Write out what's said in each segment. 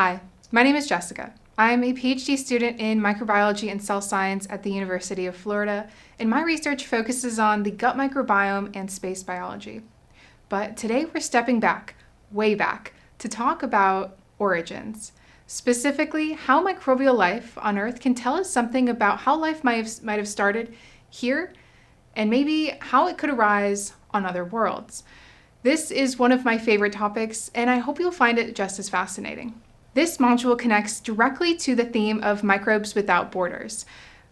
Hi, my name is Jessica. I am a PhD student in microbiology and cell science at the University of Florida, and my research focuses on the gut microbiome and space biology. But today we're stepping back, way back, to talk about origins. Specifically, how microbial life on Earth can tell us something about how life might have started here, and maybe how it could arise on other worlds. This is one of my favorite topics, and I hope you'll find it just as fascinating. This module connects directly to the theme of microbes without borders.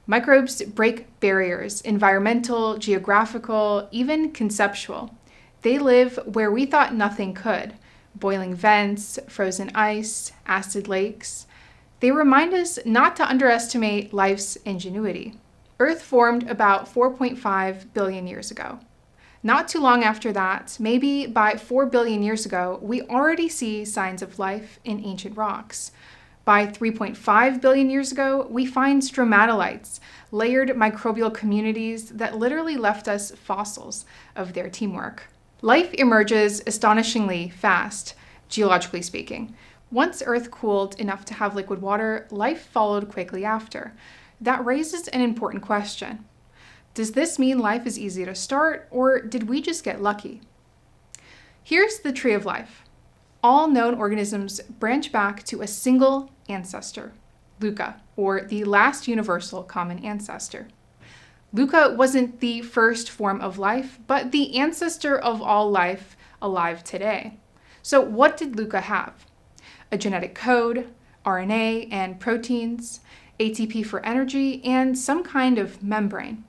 Microbes break barriers, environmental, geographical, even conceptual. They live where we thought nothing could. Boiling vents, frozen ice, acid lakes. They remind us not to underestimate life's ingenuity. Earth formed about 4.5 billion years ago. Not too long after that, maybe by 4 billion years ago, we already see signs of life in ancient rocks. By 3.5 billion years ago, we find stromatolites, layered microbial communities that literally left us fossils of their teamwork. Life emerges astonishingly fast, geologically speaking. Once Earth cooled enough to have liquid water, life followed quickly after. That raises an important question. Does this mean life is easy to start, or did we just get lucky? Here's the tree of life. All known organisms branch back to a single ancestor, LUCA, or the last universal common ancestor. LUCA wasn't the first form of life, but the ancestor of all life alive today. So what did LUCA have? A genetic code, RNA and proteins, ATP for energy, and some kind of membrane.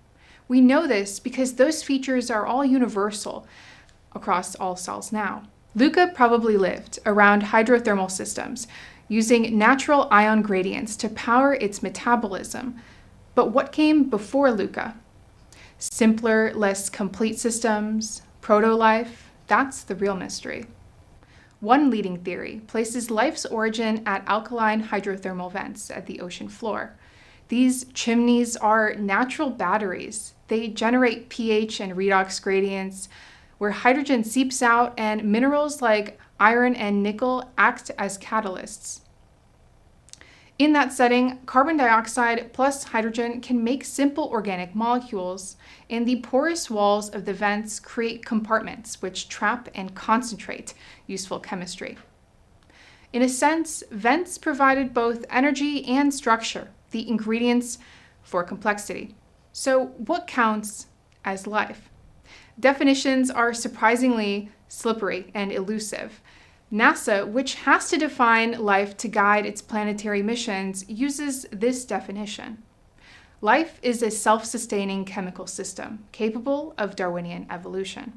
We know this because those features are all universal across all cells now. LUCA probably lived around hydrothermal systems, using natural ion gradients to power its metabolism. But what came before LUCA? Simpler, less complete systems, proto-life? That's the real mystery. One leading theory places life's origin at alkaline hydrothermal vents at the ocean floor. These chimneys are natural batteries. They generate pH and redox gradients where hydrogen seeps out and minerals like iron and nickel act as catalysts. In that setting, carbon dioxide plus hydrogen can make simple organic molecules, and the porous walls of the vents create compartments which trap and concentrate useful chemistry. In a sense, vents provided both energy and structure, the ingredients for complexity. So what counts as life? Definitions are surprisingly slippery and elusive. NASA, which has to define life to guide its planetary missions, uses this definition. Life is a self-sustaining chemical system capable of Darwinian evolution.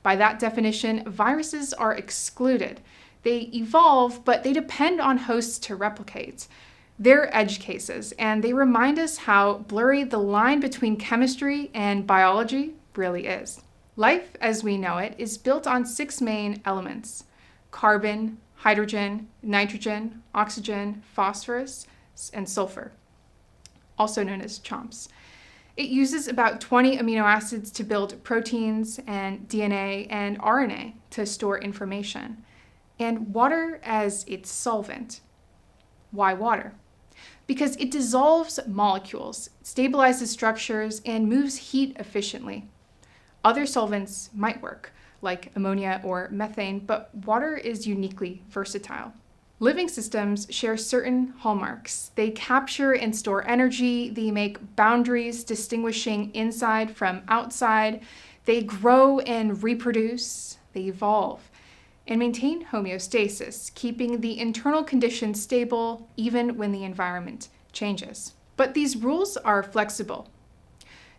By that definition, viruses are excluded. They evolve, but they depend on hosts to replicate. They're edge cases, and they remind us how blurry the line between chemistry and biology really is. Life, as we know it, is built on 6 main elements: carbon, hydrogen, nitrogen, oxygen, phosphorus, and sulfur, also known as CHOMPs. It uses about 20 amino acids to build proteins and DNA and RNA to store information, and water as its solvent. Why water? Because it dissolves molecules, stabilizes structures, and moves heat efficiently. Other solvents might work, like ammonia or methane, but water is uniquely versatile. Living systems share certain hallmarks. They capture and store energy, they make boundaries distinguishing inside from outside, they grow and reproduce, they evolve, and maintain homeostasis, keeping the internal conditions stable even when the environment changes. But these rules are flexible.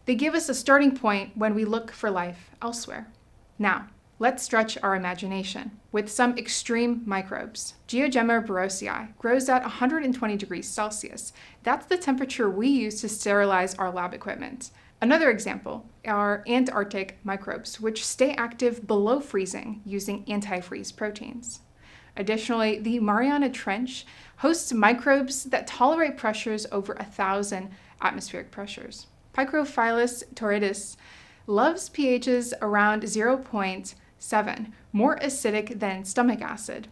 They give us a starting point when we look for life elsewhere. Now, let's stretch our imagination with some extreme microbes. Geogemma borosii grows at 120 degrees Celsius. That's the temperature we use to sterilize our lab equipment. Another example are Antarctic microbes, which stay active below freezing using antifreeze proteins. Additionally, the Mariana Trench hosts microbes that tolerate pressures over 1,000 atmospheric pressures. Picrophilus torridis loves pHs around 0.7, more acidic than stomach acid.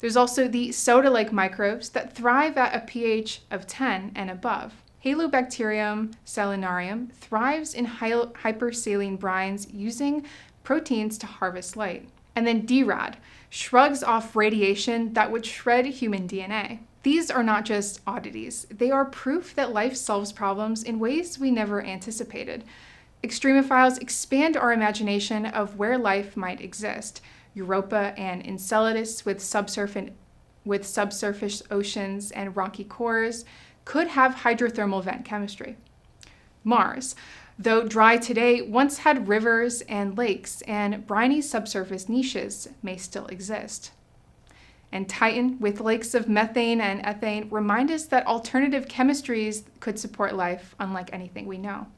There's also the soda-like microbes that thrive at a pH of 10 and above. Halobacterium salinarium thrives in hypersaline brines using proteins to harvest light. And then DRAD shrugs off radiation that would shred human DNA. These are not just oddities. They are proof that life solves problems in ways we never anticipated. Extremophiles expand our imagination of where life might exist. Europa and Enceladus with subsurface oceans and rocky cores could have hydrothermal vent chemistry. Mars, though dry today, once had rivers and lakes, and briny subsurface niches may still exist. And Titan, with lakes of methane and ethane, remind us that alternative chemistries could support life unlike anything we know.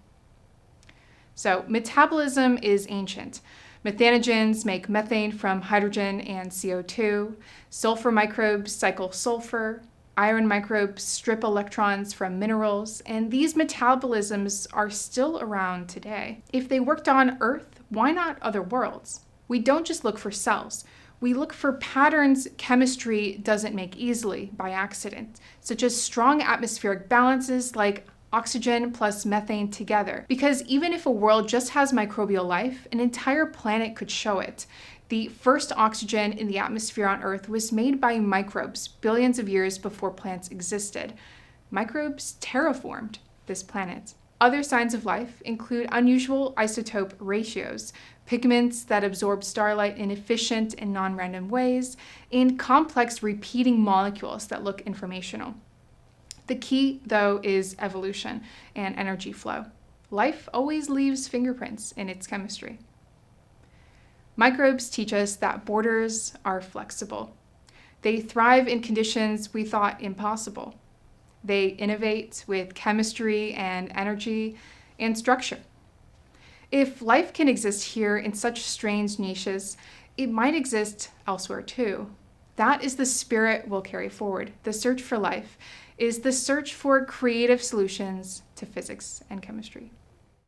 So, metabolism is ancient. Methanogens make methane from hydrogen and CO2. Sulfur microbes cycle sulfur. Iron microbes strip electrons from minerals, and these metabolisms are still around today. If they worked on Earth, why not other worlds? We don't just look for cells. We look for patterns chemistry doesn't make easily by accident, such as strong atmospheric balances like oxygen plus methane together. Because even if a world just has microbial life, an entire planet could show it. The first oxygen in the atmosphere on Earth was made by microbes billions of years before plants existed. Microbes terraformed this planet. Other signs of life include unusual isotope ratios, pigments that absorb starlight in efficient and non-random ways, and complex repeating molecules that look informational. The key, though, is evolution and energy flow. Life always leaves fingerprints in its chemistry. Microbes teach us that borders are flexible. They thrive in conditions we thought impossible. They innovate with chemistry and energy and structure. If life can exist here in such strange niches, it might exist elsewhere too. That is the spirit we'll carry forward. The search for life is the search for creative solutions to physics and chemistry.